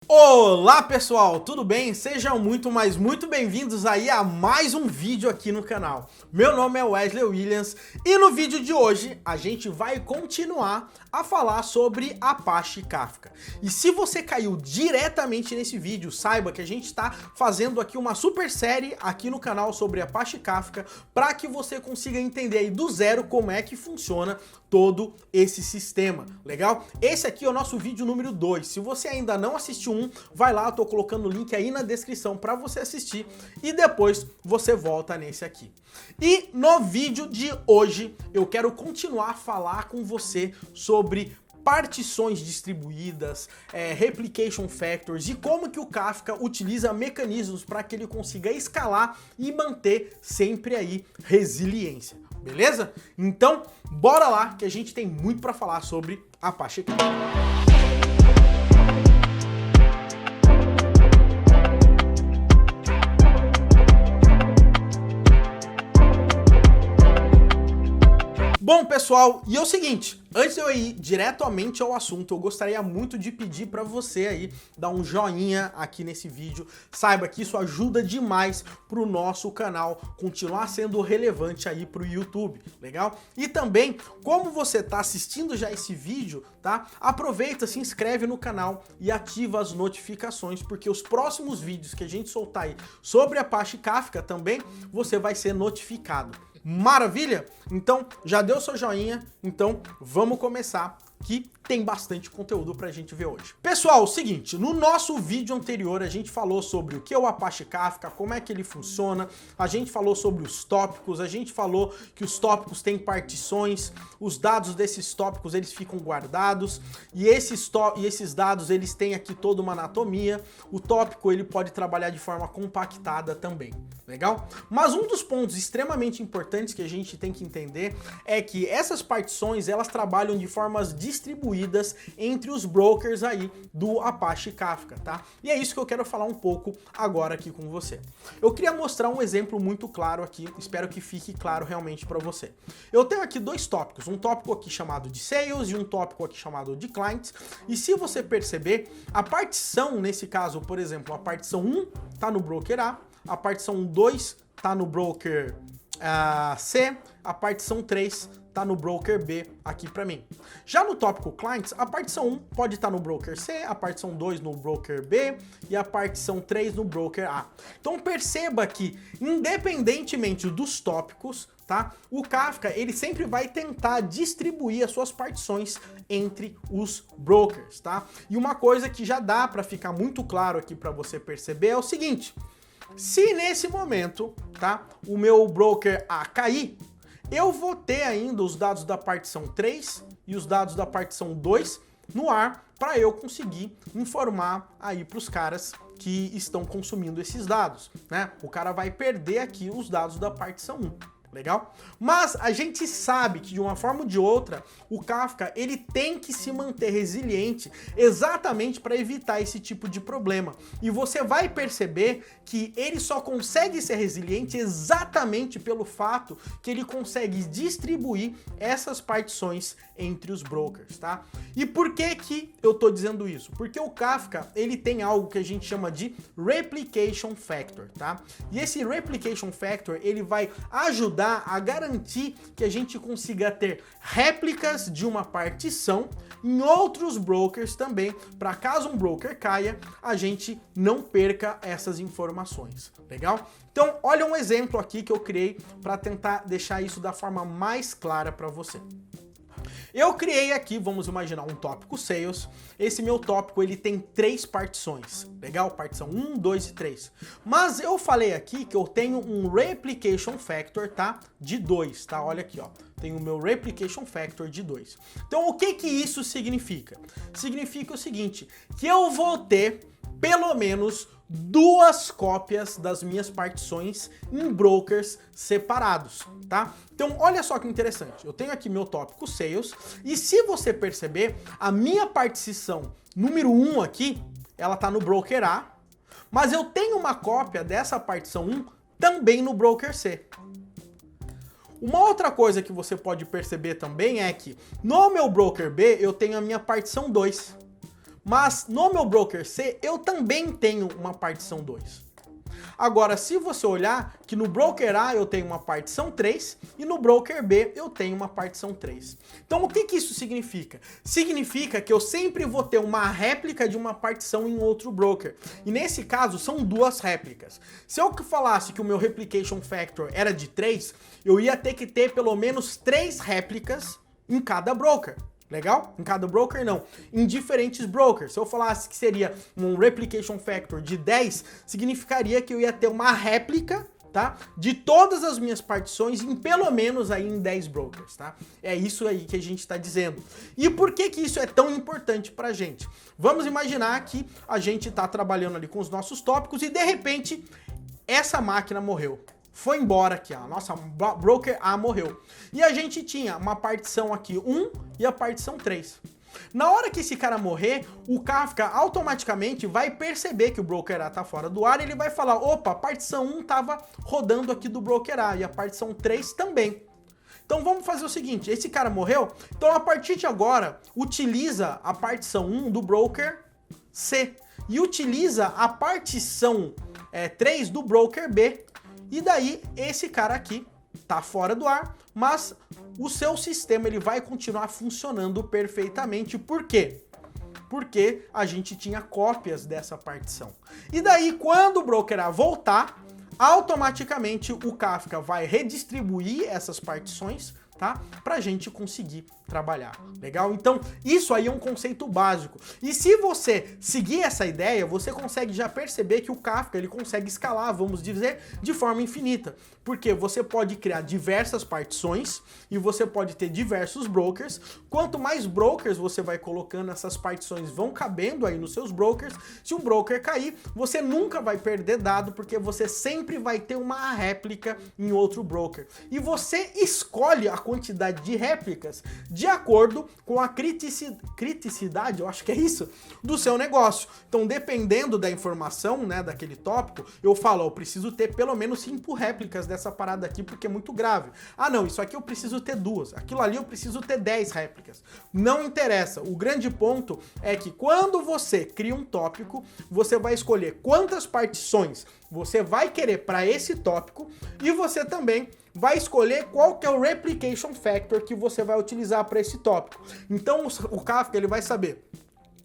Olá pessoal, tudo bem? Sejam muito bem-vindos aí a mais um vídeo aqui no canal. Meu nome é Wesley Williams e no vídeo de hoje a gente vai continuar a falar sobre Apache Kafka. E se você caiu diretamente nesse vídeo, saiba que a gente está fazendo aqui uma super série aqui no canal sobre Apache Kafka para que você consiga entender aí do zero como é que funciona todo esse sistema, legal? Esse aqui é o nosso vídeo número 2. Se você ainda não assistiu vai lá, eu tô colocando o link aí na descrição para você assistir e depois você volta nesse aqui. E no vídeo de hoje eu quero continuar a falar com você sobre partições distribuídas, replication factors e como que o Kafka utiliza mecanismos para que ele consiga escalar e manter sempre aí resiliência, beleza? Então, bora lá que a gente tem muito para falar sobre Apache Kafka. Bom, pessoal, e é o seguinte, antes de eu ir diretamente ao assunto, eu gostaria muito de pedir para você aí dar um joinha aqui nesse vídeo. Saiba que isso ajuda demais pro nosso canal continuar sendo relevante aí pro YouTube, legal? E também, como você tá assistindo já esse vídeo, tá? Aproveita, se inscreve no canal e ativa as notificações, porque os próximos vídeos que a gente soltar aí sobre Apache Kafka também, você vai ser notificado. Maravilha? Então, já deu seu joinha? Então, vamos começar, que tem bastante conteúdo pra gente ver hoje. Pessoal, seguinte, no nosso vídeo anterior a gente falou sobre o que é o Apache Kafka, como é que ele funciona, a gente falou sobre os tópicos, a gente falou que os tópicos têm partições, os dados desses tópicos eles ficam guardados e esses dados eles têm aqui toda uma anatomia, o tópico ele pode trabalhar de forma compactada também, legal? Mas um dos pontos extremamente importantes que a gente tem que entender é que essas partições elas trabalham de formas distribuídas entre os brokers aí do Apache Kafka, tá? E é isso que eu quero falar um pouco agora aqui com você. Eu queria mostrar um exemplo muito claro aqui, espero que fique claro realmente para você. Eu tenho aqui dois tópicos, um tópico aqui chamado de Sales e um tópico aqui chamado de Clients, e se você perceber, a partição, nesse caso, por exemplo, a partição 1 tá no broker A partição 2 tá no broker C, a partição 3 tá no broker B aqui para mim. Já no tópico Clients, a partição 1 pode estar no broker C, a partição 2 no broker B e a partição 3 no broker A. Então perceba que, independentemente dos tópicos, tá? O Kafka, ele sempre vai tentar distribuir as suas partições entre os brokers, tá? E uma coisa que já dá para ficar muito claro aqui para você perceber é o seguinte: se nesse momento, tá, o meu broker A cair, eu vou ter ainda os dados da partição 3 e os dados da partição 2 no ar para eu conseguir informar aí para os caras que estão consumindo esses dados, né? O cara vai perder aqui os dados da partição 1. Legal? Mas a gente sabe que de uma forma ou de outra, o Kafka ele tem que se manter resiliente exatamente para evitar esse tipo de problema. E você vai perceber que ele só consegue ser resiliente exatamente pelo fato que ele consegue distribuir essas partições entre os brokers, tá? E por que que eu tô dizendo isso? Porque o Kafka, ele tem algo que a gente chama de replication factor, tá? E esse replication factor, ele vai ajudar a garantir que a gente consiga ter réplicas de uma partição em outros brokers também, para caso um broker caia, a gente não perca essas informações, legal? Então, olha um exemplo aqui que eu criei para tentar deixar isso da forma mais clara para você. Eu criei aqui, vamos imaginar um tópico Sales. Esse meu tópico ele tem 3 partições, legal? Partição 1, 2 e 3. Mas eu falei aqui que eu tenho um Replication Factor, tá? De 2, tá? Olha aqui, ó. Tenho o meu Replication Factor de 2. Então o que que isso significa? Significa o seguinte, que eu vou ter pelo menos 2 cópias das minhas partições em brokers separados, tá? Então, olha só que interessante. Eu tenho aqui meu tópico Sales e se você perceber, a minha partição número 1 aqui, ela tá no broker A, mas eu tenho uma cópia dessa partição 1 também no broker C. Uma outra coisa que você pode perceber também é que no meu broker B eu tenho a minha partição 2. mas no meu broker C eu também tenho uma partição 2. Agora, se você olhar que no broker A eu tenho uma partição 3 e no broker B eu tenho uma partição 3. Então o que isso significa? Significa que eu sempre vou ter uma réplica de uma partição em outro broker. E nesse caso são duas réplicas. Se eu falasse que o meu replication factor era de 3, eu ia ter que ter pelo menos 3 réplicas em cada broker. Legal? Em cada broker não, em diferentes brokers. Se eu falasse que seria um replication factor de 10, significaria que eu ia ter uma réplica, tá, de todas as minhas partições em pelo menos aí em 10 brokers, tá? É isso aí que a gente está dizendo. E por que que isso é tão importante pra gente? Vamos imaginar que a gente está trabalhando ali com os nossos tópicos e de repente essa máquina morreu. Foi embora aqui, a nossa broker A morreu. E a gente tinha uma partição aqui 1 e a partição 3. Na hora que esse cara morrer, o Kafka automaticamente vai perceber que o broker A tá fora do ar e ele vai falar, opa, a partição 1 tava rodando aqui do broker A e a partição 3 também. Então vamos fazer o seguinte, esse cara morreu, então a partir de agora, utiliza a partição 1 do broker C e utiliza a partição 3 do broker B. E daí, esse cara aqui tá fora do ar, mas o seu sistema ele vai continuar funcionando perfeitamente. Por quê? Porque a gente tinha cópias dessa partição. E daí, quando o broker A voltar, automaticamente o Kafka vai redistribuir essas partições, tá? Pra gente conseguir trabalhar. Legal? Então, isso aí é um conceito básico. E se você seguir essa ideia, você consegue já perceber que o Kafka, ele consegue escalar, vamos dizer, de forma infinita. Porque você pode criar diversas partições e você pode ter diversos brokers. Quanto mais brokers você vai colocando, essas partições vão cabendo aí nos seus brokers. Se um broker cair, você nunca vai perder dado, porque você sempre vai ter uma réplica em outro broker. E você escolhe a quantidade de réplicas de acordo com a criticidade, eu acho que é isso, do seu negócio. Então, dependendo da informação, né, daquele tópico, eu falo, eu preciso ter pelo menos 5 réplicas dessa parada aqui, porque é muito grave. Ah, não, isso aqui eu preciso ter 2, aquilo ali eu preciso ter 10 réplicas. Não interessa, o grande ponto é que quando você cria um tópico, você vai escolher quantas partições você vai querer para esse tópico e você também vai escolher qual que é o replication factor que você vai utilizar para esse tópico. Então o Kafka ele vai saber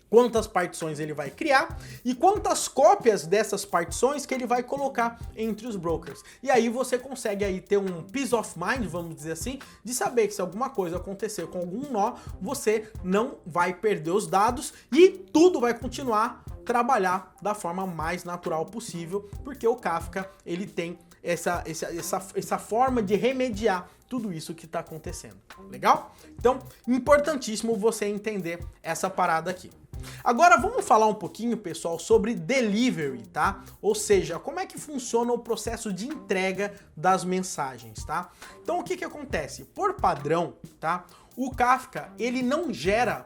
quantas partições ele vai criar e quantas cópias dessas partições que ele vai colocar entre os brokers. E aí você consegue aí ter um peace of mind, vamos dizer assim, de saber que se alguma coisa acontecer com algum nó, você não vai perder os dados e tudo vai continuar trabalhar da forma mais natural possível, porque o Kafka ele tem essa forma de remediar tudo isso que está acontecendo. Legal? Então, importantíssimo você entender essa parada aqui. Agora vamos falar um pouquinho, pessoal, sobre delivery, tá? Ou seja, como é que funciona o processo de entrega das mensagens, tá? Então o que que acontece? Por padrão, tá? O Kafka, ele não gera,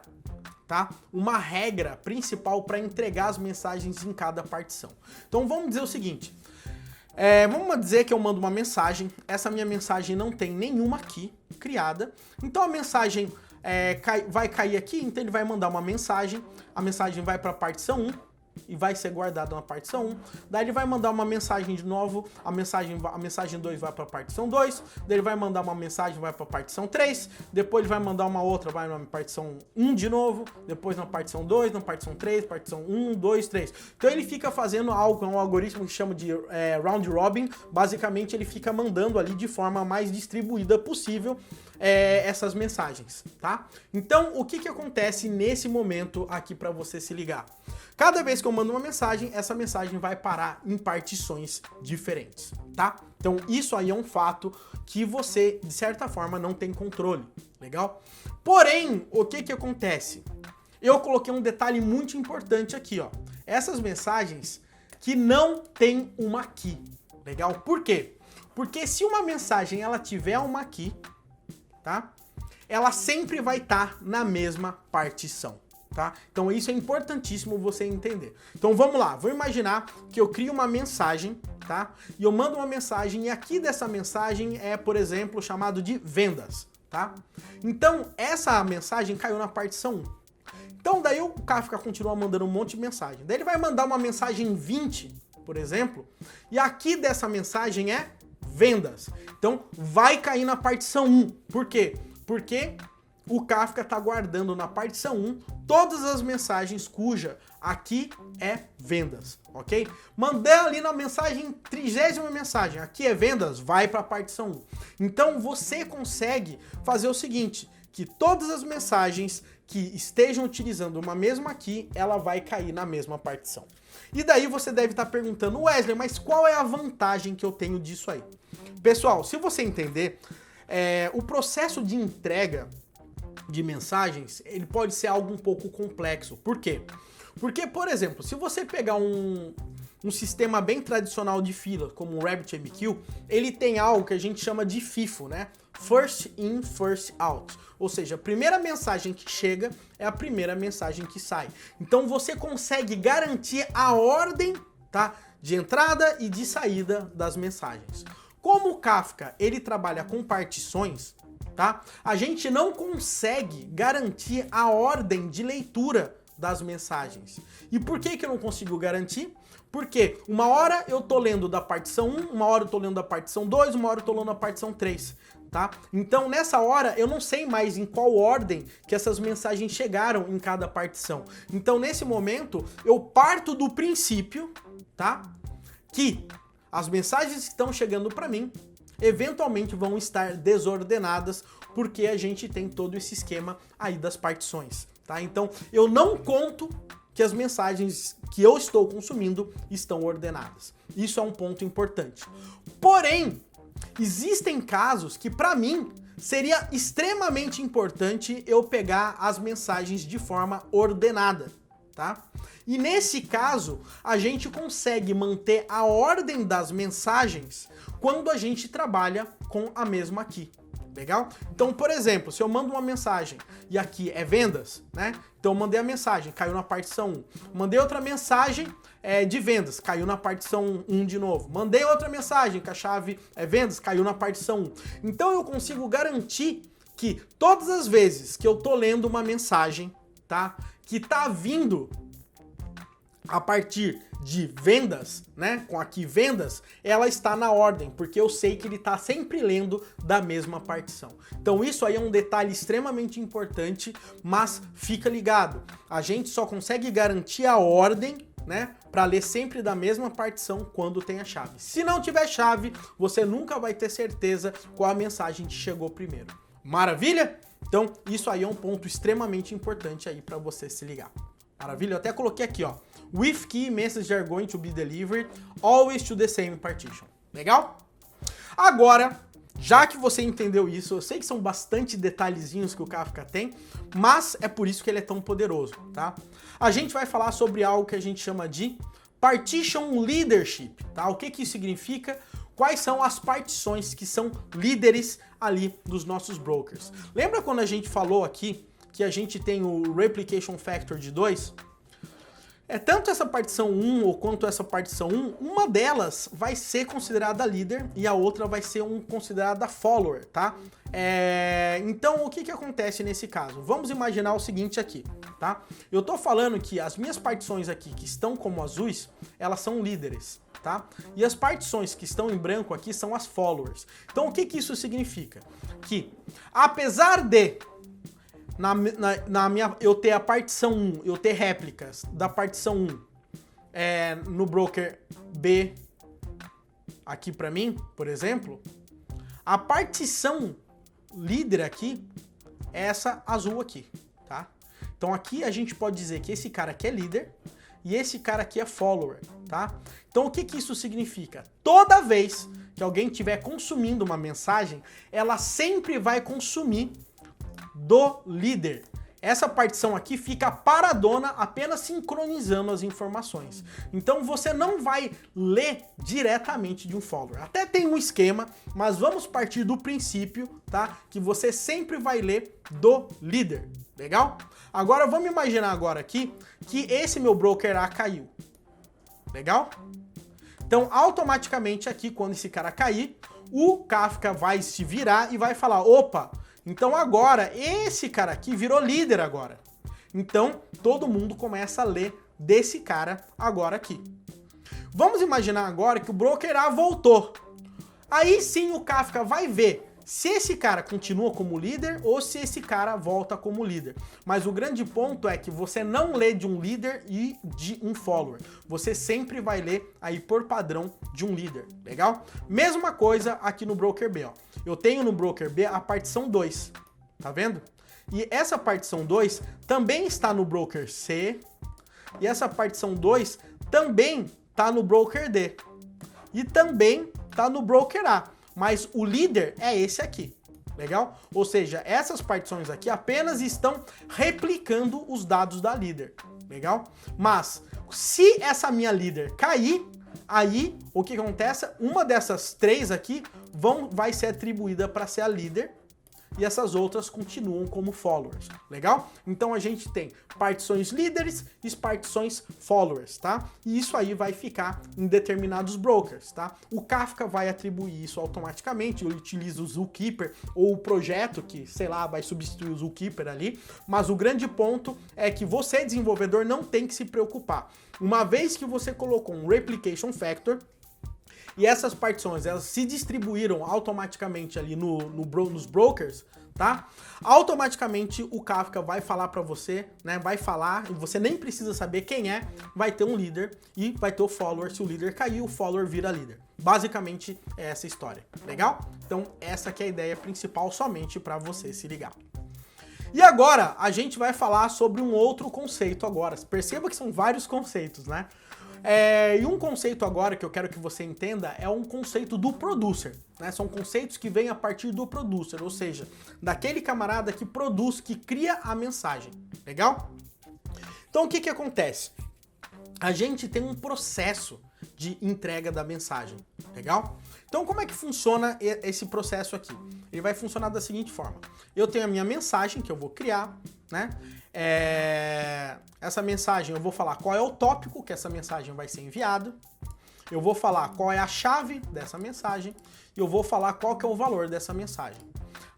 tá, uma regra principal para entregar as mensagens em cada partição. Então vamos dizer o seguinte, vamos dizer que eu mando uma mensagem, essa minha mensagem não tem nenhuma aqui criada, então a mensagem vai cair aqui, então ele vai mandar uma mensagem, a mensagem vai para a partição 1 e vai ser guardada na partição 1, daí ele vai mandar uma mensagem de novo, a mensagem 2 vai para a partição 2, daí ele vai mandar uma mensagem, vai para a partição 3, depois ele vai mandar uma outra, vai na partição 1 de novo, depois na partição 2, na partição 3, partição 1, 2, 3. Então ele fica fazendo algo, um algoritmo que chama de round robin, basicamente ele fica mandando ali de forma mais distribuída possível essas mensagens, tá? Então o que que acontece nesse momento aqui para você se ligar? Cada vez que eu mando uma mensagem, essa mensagem vai parar em partições diferentes, tá? Então isso aí é um fato que você, de certa forma, não tem controle, legal? Porém, o que que acontece? Eu coloquei um detalhe muito importante aqui, ó. Essas mensagens que não tem uma key, legal? Por quê? Porque se uma mensagem ela tiver uma key, tá? Ela sempre vai estar na mesma partição. Tá? Então isso é importantíssimo você entender. Então vamos lá, vou imaginar que eu crio uma mensagem, tá? E eu mando uma mensagem e aqui dessa mensagem é, por exemplo, chamado de vendas, tá? Então essa mensagem caiu na partição 1. Então daí o Kafka continua mandando um monte de mensagem. Daí ele vai mandar uma mensagem 20, por exemplo, e aqui dessa mensagem é vendas. Então vai cair na partição 1. Por quê? Porque o Kafka está guardando na partição 1 todas as mensagens cuja aqui é vendas, ok? Mandei ali na mensagem, 30ª mensagem, aqui é vendas, vai para a partição 1. Então você consegue fazer o seguinte, que todas as mensagens que estejam utilizando uma mesma key, ela vai cair na mesma partição. E daí você deve estar perguntando, Wesley, mas qual é a vantagem que eu tenho disso aí? Pessoal, se você entender, o processo de entrega de mensagens, ele pode ser algo um pouco complexo. Por quê? Porque, por exemplo, se você pegar um sistema bem tradicional de fila, como o RabbitMQ, ele tem algo que a gente chama de FIFO, né? First in, first out. Ou seja, a primeira mensagem que chega é a primeira mensagem que sai. Então você consegue garantir a ordem, tá, de entrada e de saída das mensagens. Como o Kafka ele trabalha com partições, tá? A gente não consegue garantir a ordem de leitura das mensagens. E por que eu não consigo garantir? Porque uma hora eu tô lendo da partição 1, uma hora eu tô lendo da partição 2, uma hora eu tô lendo da partição 3, tá? Então nessa hora eu não sei mais em qual ordem que essas mensagens chegaram em cada partição. Então nesse momento eu parto do princípio, tá? Que as mensagens que estão chegando para mim eventualmente vão estar desordenadas porque a gente tem todo esse esquema aí das partições, tá? Então eu não conto que as mensagens que eu estou consumindo estão ordenadas. Isso é um ponto importante. Porém, existem casos que para mim seria extremamente importante eu pegar as mensagens de forma ordenada, tá? E nesse caso, a gente consegue manter a ordem das mensagens quando a gente trabalha com a mesma key. Legal? Então, por exemplo, se eu mando uma mensagem e aqui é vendas, né? Então eu mandei a mensagem, caiu na partição 1. Mandei outra mensagem de vendas, caiu na partição 1 de novo. Mandei outra mensagem que a chave é vendas, caiu na partição 1. Então eu consigo garantir que todas as vezes que eu tô lendo uma mensagem, tá? Que tá vindo a partir de vendas, né, com aqui vendas, ela está na ordem, porque eu sei que ele está sempre lendo da mesma partição. Então isso aí é um detalhe extremamente importante, mas fica ligado, a gente só consegue garantir a ordem, né, para ler sempre da mesma partição quando tem a chave. Se não tiver chave, você nunca vai ter certeza qual a mensagem que chegou primeiro. Maravilha? Então isso aí é um ponto extremamente importante aí para você se ligar. Maravilha? Eu até coloquei aqui, ó. With key messages are going to be delivered always to the same partition. Legal? Agora, já que você entendeu isso, eu sei que são bastante detalhezinhos que o Kafka tem, mas é por isso que ele é tão poderoso, tá? A gente vai falar sobre algo que a gente chama de Partition Leadership, tá? O que isso significa? Quais são as partições que são líderes ali dos nossos brokers? Lembra quando a gente falou aqui que a gente tem o Replication Factor de 2? Tanto essa partição 1 ou quanto essa partição 1, uma delas vai ser considerada líder e a outra vai ser considerada follower, tá? Então, o que acontece nesse caso? Vamos imaginar o seguinte aqui, tá? Eu tô falando que as minhas partições aqui que estão como azuis, elas são líderes, tá? E as partições que estão em branco aqui são as followers. Então, o que isso significa? Que, apesar de eu ter a partição 1, eu ter réplicas da partição 1 no broker B aqui para mim, por exemplo, a partição líder aqui é essa azul aqui, tá? Então aqui a gente pode dizer que esse cara aqui é líder e esse cara aqui é follower, tá? Então o que isso significa? Toda vez que alguém estiver consumindo uma mensagem, ela sempre vai consumir do líder. Essa partição aqui fica paradona, apenas sincronizando as informações. Então você não vai ler diretamente de um follower. Até tem um esquema, mas vamos partir do princípio, tá? Que você sempre vai ler do líder. Legal? Agora vamos imaginar agora aqui que esse meu broker A caiu. Legal? Então automaticamente aqui, quando esse cara cair, o Kafka vai se virar e vai falar, opa, então agora esse cara aqui virou líder agora. Então, todo mundo começa a ler desse cara agora aqui. Vamos imaginar agora que o broker A voltou. Aí sim o Kafka vai ver se esse cara continua como líder ou se esse cara volta como líder. Mas o grande ponto é que você não lê de um líder e de um follower. Você sempre vai ler aí por padrão de um líder, legal? Mesma coisa aqui no broker B, ó. Eu tenho no broker B a partição 2, tá vendo? E essa partição 2 também está no broker C, e essa partição 2 também está no broker D, e também está no broker A. Mas o líder é esse aqui, legal? Ou seja, essas partições aqui apenas estão replicando os dados da líder, legal? Mas se essa minha líder cair, aí o que acontece? Uma dessas três aqui vai ser atribuída para ser a líder e essas outras continuam como followers, legal? Então a gente tem partições líderes e partições followers, tá? E isso aí vai ficar em determinados brokers, tá? O Kafka vai atribuir isso automaticamente, ele utiliza o Zookeeper ou o projeto que, sei lá, vai substituir o Zookeeper ali, mas o grande ponto é que você, desenvolvedor, não tem que se preocupar. Uma vez que você colocou um Replication Factor, e essas partições, elas se distribuíram automaticamente ali nos brokers, tá? Automaticamente o Kafka vai falar para você, né? Vai falar, e você nem precisa saber quem é, vai ter um líder e vai ter o follower. Se o líder cair, o follower vira líder. Basicamente é essa história, legal? Então essa aqui é a ideia principal somente para você se ligar. E agora a gente vai falar sobre um outro conceito agora. Perceba que são vários conceitos, né? E um conceito agora que eu quero que você entenda é um conceito do producer, né? São conceitos que vêm a partir do producer, ou seja, daquele camarada que produz, que cria a mensagem, legal? Então o que que acontece? A gente tem um processo de entrega da mensagem, legal? Então como é que funciona esse processo aqui? Ele vai funcionar da seguinte forma: eu tenho a minha mensagem que eu vou criar, né? Essa mensagem eu vou falar qual é o tópico que essa mensagem vai ser enviada, eu vou falar qual é a chave dessa mensagem e eu vou falar qual que é o valor dessa mensagem.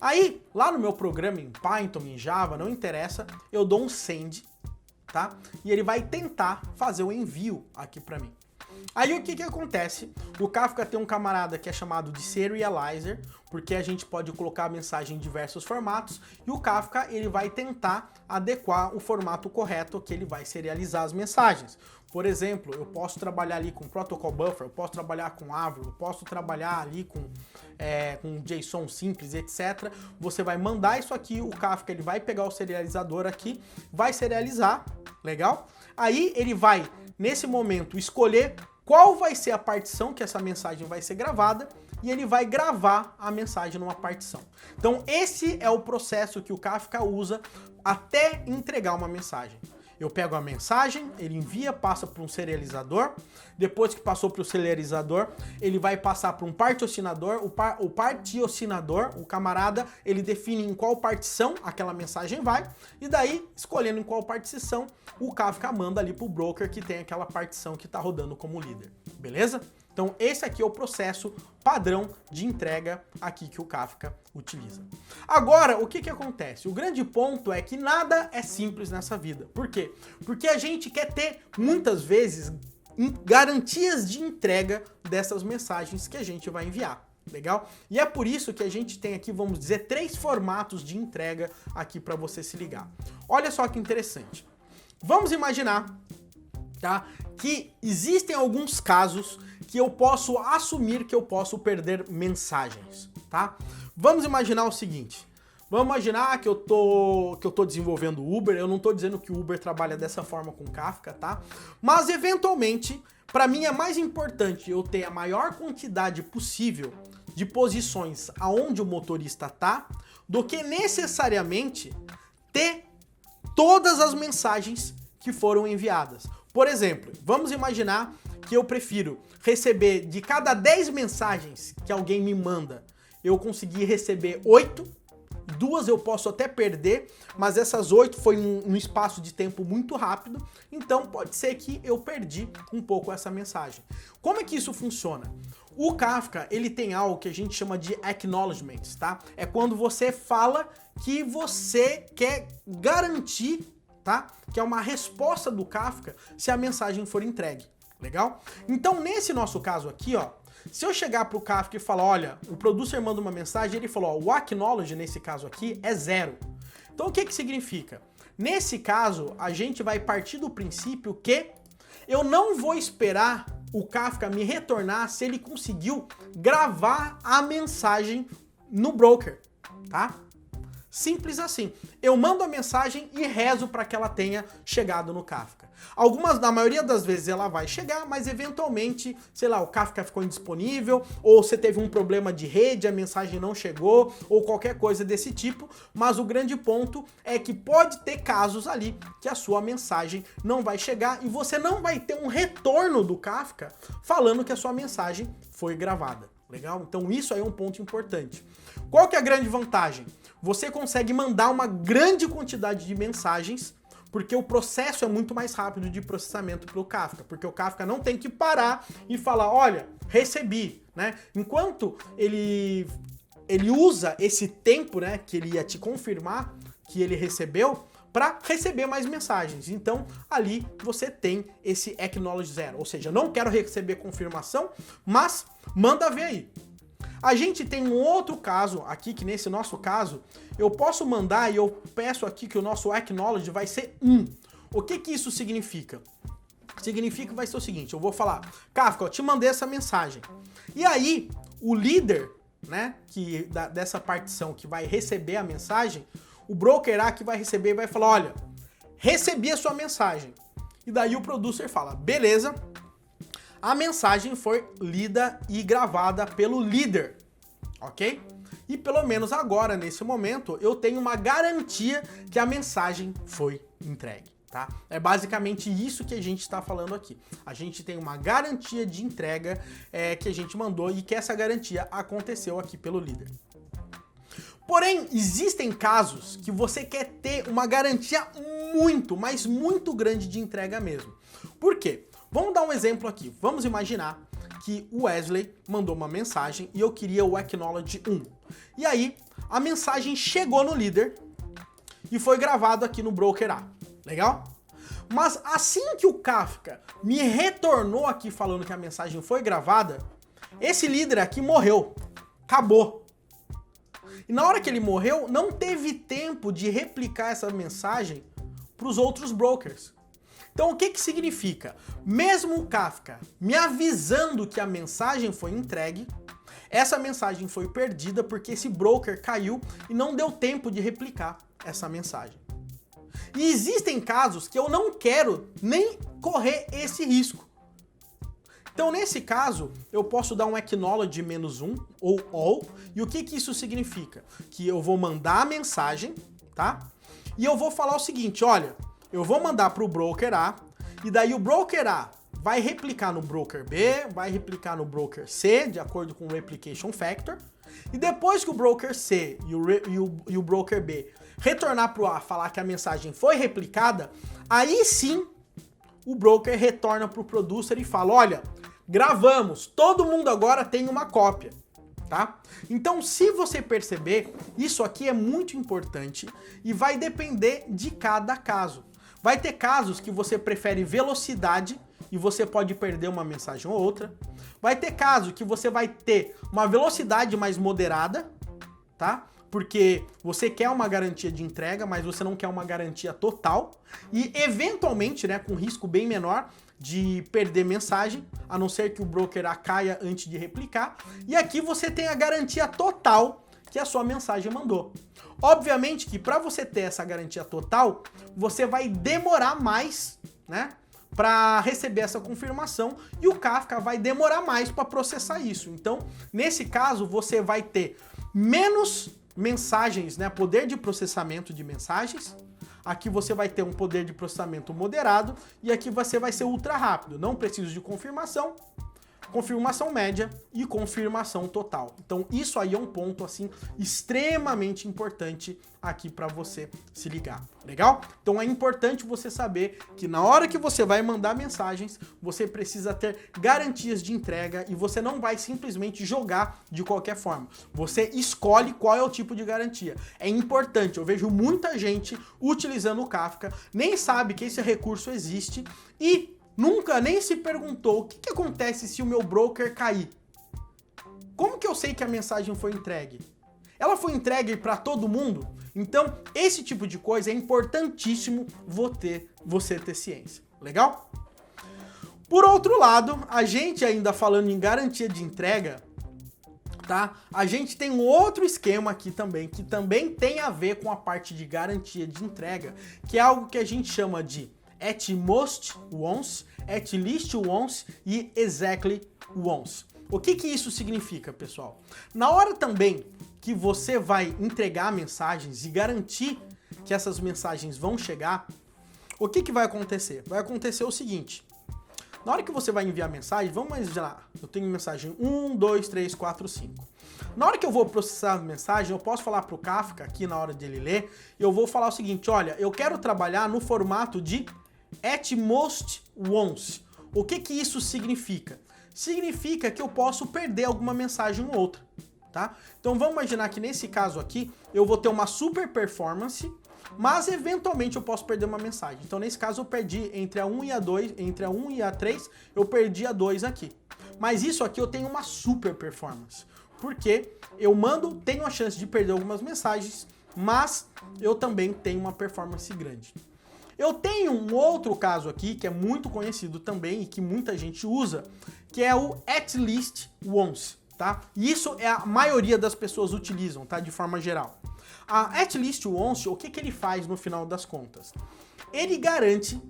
Aí, lá no meu programa em Python, em Java, não interessa, eu dou um send, tá? E ele vai tentar fazer o envio aqui para mim. Aí o que que acontece? O Kafka tem um camarada que é chamado de serializer, porque a gente pode colocar a mensagem em diversos formatos, e o Kafka ele vai tentar adequar o formato correto que ele vai serializar as mensagens. Por exemplo, eu posso trabalhar ali com Protocol Buffer, eu posso trabalhar com Avro, eu posso trabalhar ali com JSON simples, etc. Você vai mandar isso aqui, o Kafka ele vai pegar o serializador aqui, vai serializar, legal? Aí ele vai, nesse momento, escolher qual vai ser a partição que essa mensagem vai ser gravada e ele vai gravar a mensagem numa partição. Então esse é o processo que o Kafka usa até entregar uma mensagem. Eu pego a mensagem, ele envia, passa para um serializador, depois que passou para o serializador, ele vai passar para um partiocinador, o partiocinador, o camarada, ele define em qual partição aquela mensagem vai, e daí, escolhendo em qual partição, o Kafka manda ali para o broker que tem aquela partição que está rodando como líder, beleza? Então esse aqui é o processo padrão de entrega aqui que o Kafka utiliza. Agora, o que que acontece? O grande ponto é que nada é simples nessa vida. Por quê? Porque a gente quer ter, muitas vezes, garantias de entrega dessas mensagens que a gente vai enviar. Legal? E é por isso que a gente tem aqui, vamos dizer, 3 formatos de entrega aqui para você se ligar. Olha só que interessante. Vamos imaginar, tá, que existem alguns casos que eu posso assumir que eu posso perder mensagens, tá? Vamos imaginar o seguinte, vamos imaginar que eu tô desenvolvendo Uber, eu não tô dizendo que o Uber trabalha dessa forma com Kafka, tá? Mas eventualmente, para mim é mais importante eu ter a maior quantidade possível de posições aonde o motorista tá, do que necessariamente ter todas as mensagens que foram enviadas. Por exemplo, vamos imaginar que eu prefiro receber de cada 10 mensagens que alguém me manda, eu consegui receber 8, 2 eu posso até perder, mas essas 8 foi num espaço de tempo muito rápido, então pode ser que eu perdi um pouco essa mensagem. Como é que isso funciona? O Kafka, ele tem algo que a gente chama de acknowledgements, tá? É quando você fala que você quer garantir tá? Que é uma resposta do Kafka se a mensagem for entregue, legal? Então, nesse nosso caso aqui, ó, se eu chegar pro Kafka e falar, olha, o producer manda uma mensagem, ele falou, ó, o acknowledge nesse caso aqui é 0. Então, o que que significa? Nesse caso, a gente vai partir do princípio que eu não vou esperar o Kafka me retornar se ele conseguiu gravar a mensagem no broker, tá? Simples assim. Eu mando a mensagem e rezo para que ela tenha chegado no Kafka. Na maioria das vezes ela vai chegar, mas eventualmente, sei lá, o Kafka ficou indisponível, ou você teve um problema de rede, a mensagem não chegou, ou qualquer coisa desse tipo, mas o grande ponto é que pode ter casos ali que a sua mensagem não vai chegar e você não vai ter um retorno do Kafka falando que a sua mensagem foi gravada. Legal? Então isso aí é um ponto importante. Qual que é a grande vantagem? Você consegue mandar uma grande quantidade de mensagens, porque o processo é muito mais rápido de processamento para o Kafka, porque o Kafka não tem que parar e falar, olha, recebi, né? Enquanto ele usa esse tempo, né, que ele ia te confirmar que ele recebeu, para receber mais mensagens. Então, ali você tem esse acknowledge 0, ou seja, não quero receber confirmação, mas manda ver aí. A gente tem um outro caso aqui, que nesse nosso caso, eu posso mandar e eu peço aqui que o nosso acknowledge vai ser 1. O que que isso significa? Significa que vai ser o seguinte, eu vou falar, Kafka, eu te mandei essa mensagem. E aí, o líder, né, dessa partição que vai receber a mensagem, o broker A que vai receber e vai falar, olha, recebi a sua mensagem. E daí o producer fala, beleza, a mensagem foi lida e gravada pelo líder, ok? E pelo menos agora, nesse momento, eu tenho uma garantia que a mensagem foi entregue, tá? É basicamente isso que a gente está falando aqui. A gente tem uma garantia de entrega que a gente mandou e que essa garantia aconteceu aqui pelo líder. Porém, existem casos que você quer ter uma garantia muito, mas muito grande de entrega mesmo. Por quê? Vamos dar um exemplo aqui. Vamos imaginar que o Wesley mandou uma mensagem e eu queria o acknowledge 1. E aí, a mensagem chegou no líder e foi gravado aqui no broker A. Legal? Mas assim que o Kafka me retornou aqui falando que a mensagem foi gravada, esse líder aqui morreu. Acabou. E na hora que ele morreu, não teve tempo de replicar essa mensagem para os outros brokers. Então o que que significa? Mesmo o Kafka me avisando que a mensagem foi entregue, essa mensagem foi perdida porque esse broker caiu e não deu tempo de replicar essa mensagem. E existem casos que eu não quero nem correr esse risco. Então, nesse caso, eu posso dar um acknowledge -1 ou all, e o que que isso significa? Que eu vou mandar a mensagem, tá? E eu vou falar o seguinte, olha, eu vou mandar para o broker A, e daí o broker A vai replicar no broker B, vai replicar no broker C, de acordo com o replication factor, e depois que o broker C e o broker B retornar para o A falar que a mensagem foi replicada, aí sim o broker retorna para o producer e fala, olha, gravamos, todo mundo agora tem uma cópia, tá? Então, se você perceber, isso aqui é muito importante e vai depender de cada caso. Vai ter casos que você prefere velocidade e você pode perder uma mensagem ou outra. Vai ter caso que você vai ter uma velocidade mais moderada, tá? Porque você quer uma garantia de entrega, mas você não quer uma garantia total. E, eventualmente, né, com risco bem menor de perder mensagem, a não ser que o broker A caia antes de replicar. E aqui você tem a garantia total que a sua mensagem mandou. Obviamente que para você ter essa garantia total, você vai demorar mais, né, para receber essa confirmação e o Kafka vai demorar mais para processar isso. Então, nesse caso, você vai ter menos mensagens, né, poder de processamento de mensagens. Aqui você vai ter um poder de processamento moderado e aqui você vai ser ultra rápido. Não preciso de confirmação, confirmação média e confirmação total. Então isso aí é um ponto assim extremamente importante aqui para você se ligar, legal? Então é importante você saber que na hora que você vai mandar mensagens, você precisa ter garantias de entrega e você não vai simplesmente jogar de qualquer forma. Você escolhe qual é o tipo de garantia. É importante, eu vejo muita gente utilizando o Kafka, nem sabe que esse recurso existe e nunca nem se perguntou o que acontece se o meu broker cair. Como que eu sei que a mensagem foi entregue? Ela foi entregue para todo mundo? Então, esse tipo de coisa é importantíssimo você ter ciência. Legal? Por outro lado, a gente ainda falando em garantia de entrega, tá? A gente tem um outro esquema aqui também, que também tem a ver com a parte de garantia de entrega, que é algo que a gente chama de at most once, at least once e exactly once. O que isso significa, pessoal? Na hora também que você vai entregar mensagens e garantir que essas mensagens vão chegar, o que vai acontecer? Vai acontecer o seguinte: na hora que você vai enviar mensagem, vamos imaginar, eu tenho mensagem 1, 2, 3, 4, 5. Na hora que eu vou processar a mensagem, eu posso falar para o Kafka, aqui na hora dele ler, eu vou falar o seguinte: olha, eu quero trabalhar no formato de at most once. O que isso significa? Significa que eu posso perder alguma mensagem ou outra, tá? Então vamos imaginar que nesse caso aqui, eu vou ter uma super performance, mas eventualmente eu posso perder uma mensagem. Então nesse caso eu perdi entre a 1 e a 2, entre a 1 e a 3, eu perdi a 2 aqui. Mas isso aqui eu tenho uma super performance, porque eu tenho a chance de perder algumas mensagens, mas eu também tenho uma performance grande. Eu tenho um outro caso aqui, que é muito conhecido também e que muita gente usa, que é o at least once, tá? E isso é a maioria das pessoas utilizam, tá? De forma geral. A at least once, o que ele faz no final das contas? Ele garante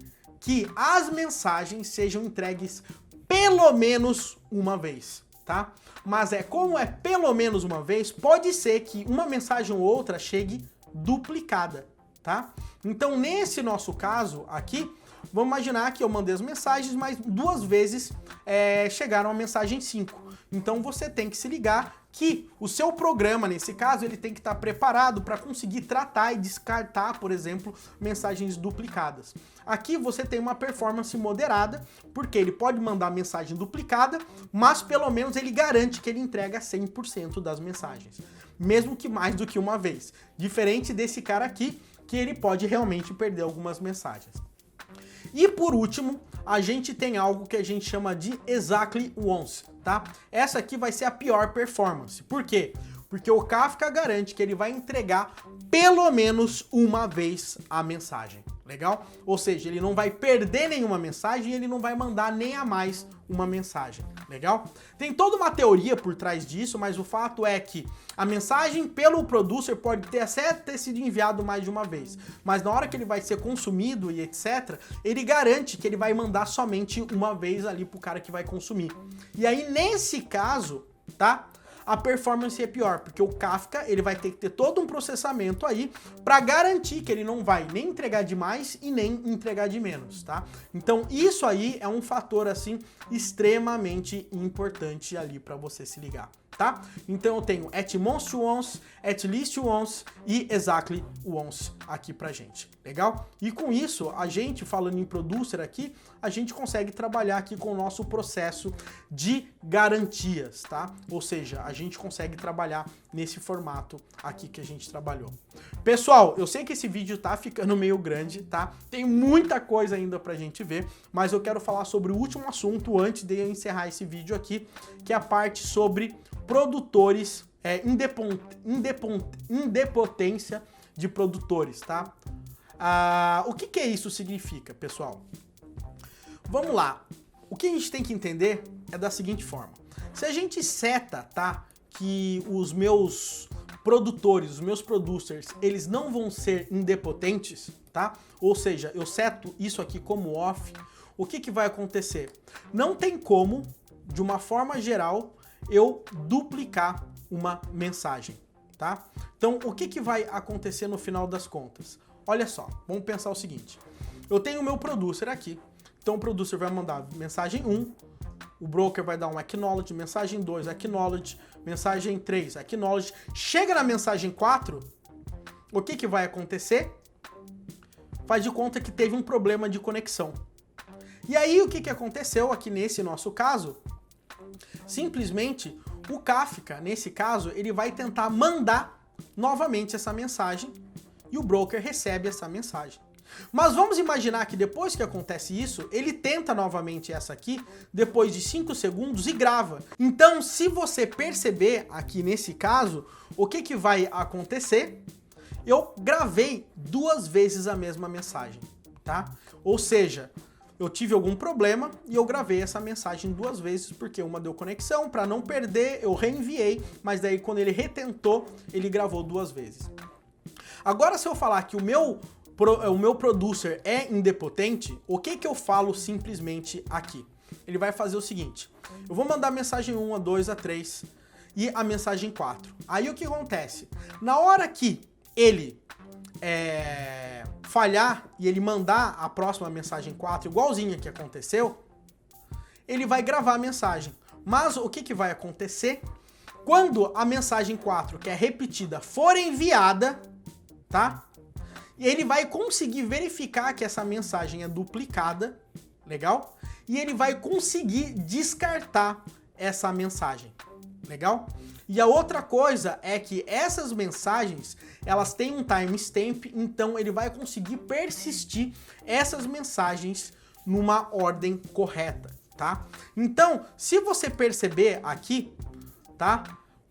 que as mensagens sejam entregues pelo menos uma vez, tá? Mas como é pelo menos uma vez, pode ser que uma mensagem ou outra chegue duplicada, tá? Então, nesse nosso caso aqui, vamos imaginar que eu mandei as mensagens, mas 2 vezes chegaram a mensagem 5. Então, você tem que se ligar que o seu programa, nesse caso, ele tem que estar preparado para conseguir tratar e descartar, por exemplo, mensagens duplicadas. Aqui você tem uma performance moderada, porque ele pode mandar mensagem duplicada, mas pelo menos ele garante que ele entrega 100% das mensagens, mesmo que mais do que uma vez. Diferente desse cara aqui, que ele pode realmente perder algumas mensagens. E por último, a gente tem algo que a gente chama de exactly once, tá? Essa aqui vai ser a pior performance. Por quê? Porque o Kafka garante que ele vai entregar pelo menos uma vez a mensagem. Legal? Ou seja, ele não vai perder nenhuma mensagem e ele não vai mandar nem a mais uma mensagem. Legal? Tem toda uma teoria por trás disso, mas o fato é que a mensagem pelo producer pode até ter sido enviado mais de uma vez, mas na hora que ele vai ser consumido e etc, ele garante que ele vai mandar somente uma vez ali pro cara que vai consumir. E aí, nesse caso, tá? A performance é pior, porque o Kafka ele vai ter que ter todo um processamento aí para garantir que ele não vai nem entregar de mais e nem entregar de menos, tá? Então isso aí é um fator assim extremamente importante ali para você se ligar, tá? Então eu tenho at most once, at least once e exactly once aqui pra gente, legal? E com isso, a gente falando em producer aqui, a gente consegue trabalhar aqui com o nosso processo de garantias, tá? Ou seja, a gente consegue trabalhar nesse formato aqui que a gente trabalhou. Pessoal, eu sei que esse vídeo tá ficando meio grande, tá? Tem muita coisa ainda pra gente ver, mas eu quero falar sobre o último assunto antes de eu encerrar esse vídeo aqui, que é a parte sobre produtores, indepotência de produtores, tá? O que isso significa, pessoal? Vamos lá. O que a gente tem que entender é da seguinte forma. Se a gente seta, tá, que os meus produtores, os meus producers, eles não vão ser indepotentes, tá? Ou seja, eu seto isso aqui como off, o que vai acontecer? Não tem como, de uma forma geral, eu duplicar uma mensagem, tá? Então, o que vai acontecer no final das contas? Olha só, vamos pensar o seguinte. Eu tenho o meu producer aqui, então o producer vai mandar mensagem 1, o broker vai dar um acknowledge, mensagem 2, acknowledge, mensagem 3, acknowledge. Chega na mensagem 4, o que vai acontecer? Faz de conta que teve um problema de conexão. E aí o que aconteceu aqui nesse nosso caso? Simplesmente o Kafka, nesse caso, ele vai tentar mandar novamente essa mensagem e o broker recebe essa mensagem. Mas vamos imaginar que depois que acontece isso, ele tenta novamente essa aqui, depois de 5 segundos e grava. Então, se você perceber aqui nesse caso, o que vai acontecer? Eu gravei 2 vezes a mesma mensagem, tá? Ou seja, eu tive algum problema e eu gravei essa mensagem 2 vezes, porque uma deu conexão, para não perder, eu reenviei, mas daí quando ele retentou, ele gravou 2 vezes. Agora, se eu falar que o meu producer é indepotente, o que eu falo simplesmente aqui? Ele vai fazer o seguinte, eu vou mandar a mensagem 1, a 2, a 3 e a mensagem 4. Aí o que acontece? Na hora que ele falhar e ele mandar a próxima mensagem 4, igualzinha que aconteceu, ele vai gravar a mensagem. Mas o que vai acontecer? Quando a mensagem 4, que é repetida, for enviada, tá? E ele vai conseguir verificar que essa mensagem é duplicada, legal? E ele vai conseguir descartar essa mensagem, legal? E a outra coisa é que essas mensagens, elas têm um timestamp, então ele vai conseguir persistir essas mensagens numa ordem correta, tá? Então, se você perceber aqui, tá?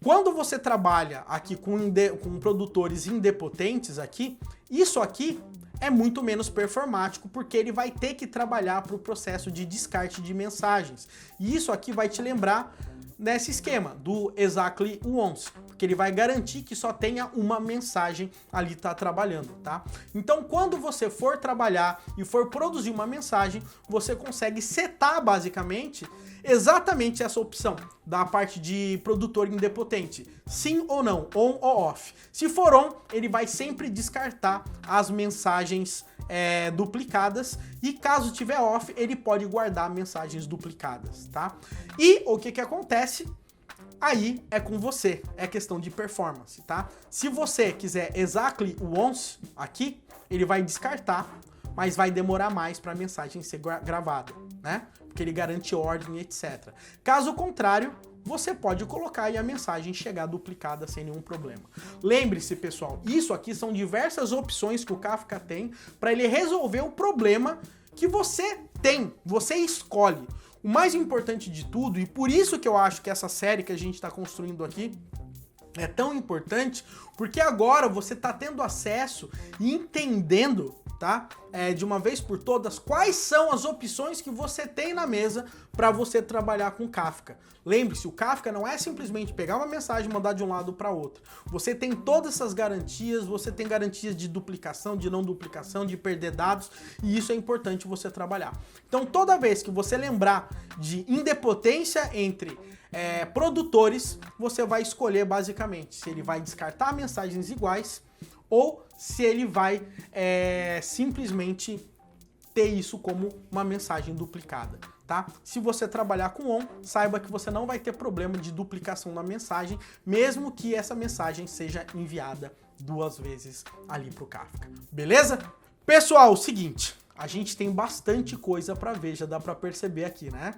Quando você trabalha aqui com produtores indepotentes aqui, isso aqui é muito menos performático, porque ele vai ter que trabalhar para o processo de descarte de mensagens. E isso aqui vai te lembrar nesse esquema do exactly once, porque ele vai garantir que só tenha uma mensagem ali trabalhando, tá? Então, quando você for trabalhar e for produzir uma mensagem, você consegue setar basicamente exatamente essa opção da parte de produtor indepotente, sim ou não, on ou off. Se for on, ele vai sempre descartar as mensagens duplicadas, e caso tiver off, ele pode guardar mensagens duplicadas, tá? E o que acontece? Aí é com você, é questão de performance, tá? Se você quiser exactly once aqui, ele vai descartar, mas vai demorar mais para a mensagem ser gravada, né? Porque ele garante ordem, etc. Caso contrário, você pode colocar e a mensagem chegar duplicada sem nenhum problema. Lembre-se, pessoal, isso aqui são diversas opções que o Kafka tem para ele resolver o problema que você tem, você escolhe. O mais importante de tudo, e por isso que eu acho que essa série que a gente está construindo aqui é tão importante, porque agora você está tendo acesso e entendendo, tá? De uma vez por todas, quais são as opções que você tem na mesa para você trabalhar com Kafka. Lembre-se, o Kafka não é simplesmente pegar uma mensagem e mandar de um lado para outro. Você tem todas essas garantias, você tem garantias de duplicação, de não duplicação, de perder dados, e isso é importante você trabalhar. Então, toda vez que você lembrar de indepotência entre produtores, você vai escolher basicamente se ele vai descartar mensagens iguais ou se ele vai simplesmente ter isso como uma mensagem duplicada, tá? Se você trabalhar com on, saiba que você não vai ter problema de duplicação na mensagem, mesmo que essa mensagem seja enviada 2 vezes ali para o Kafka, beleza? Pessoal, seguinte, a gente tem bastante coisa para ver, já dá para perceber aqui, né?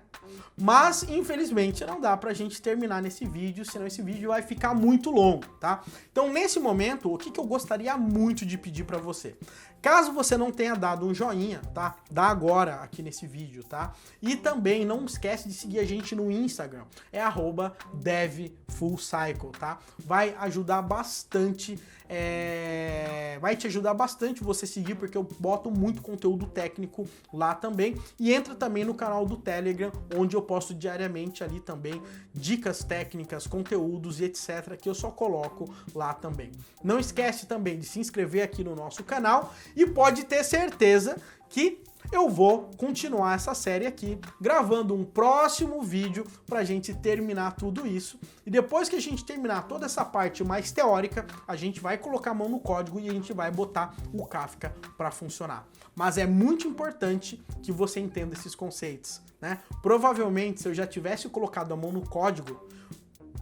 Mas, infelizmente, não dá pra gente terminar nesse vídeo, senão esse vídeo vai ficar muito longo, tá? Então, nesse momento, o que eu gostaria muito de pedir para você? Caso você não tenha dado um joinha, tá? Dá agora aqui nesse vídeo, tá? E também não esquece de seguir a gente no Instagram, é @devfullcycle, tá? Vai ajudar bastante, vai te ajudar bastante você seguir, porque eu boto muito conteúdo técnico lá também. E entra também no canal do Telegram, onde eu posto diariamente ali também dicas técnicas, conteúdos e etc, que eu só coloco lá também. Não esquece também de se inscrever aqui no nosso canal e pode ter certeza que eu vou continuar essa série aqui, gravando um próximo vídeo pra gente terminar tudo isso. E depois que a gente terminar toda essa parte mais teórica, a gente vai colocar a mão no código e a gente vai botar o Kafka para funcionar. Mas é muito importante que você entenda esses conceitos, né? Provavelmente, se eu já tivesse colocado a mão no código,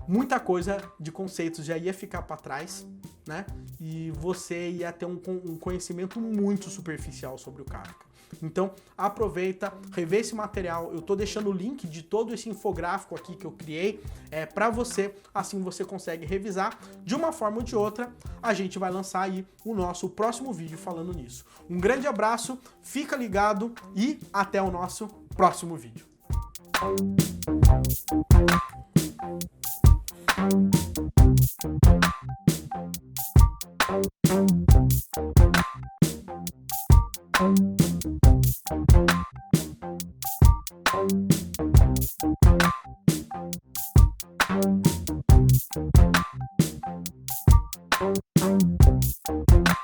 muita coisa de conceitos já ia ficar para trás, né? E você ia ter um conhecimento muito superficial sobre o Kafka. Então, aproveita, revê esse material. Eu tô deixando o link de todo esse infográfico aqui que eu criei para você, assim você consegue revisar. De uma forma ou de outra, a gente vai lançar aí o nosso próximo vídeo falando nisso. Um grande abraço, fica ligado e até o nosso próximo vídeo. Thank you.